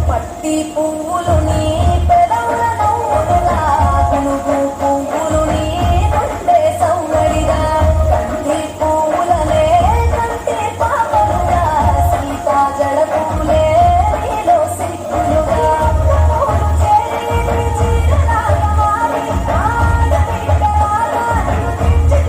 పత్తి పువ్వులు నీ పెదవుల నవ్వులుగా పునుగు పువ్వులు నీ గుండె సౌవడిగా కంది పువ్వులనే కంటి పాపలుగా సీతా జడ పువ్వులే నీలో సిగ్గులుగా పూలు చేరి చీరలాగా మారి ఆడబిడ్డలాగా నిన్ను తెచ్చి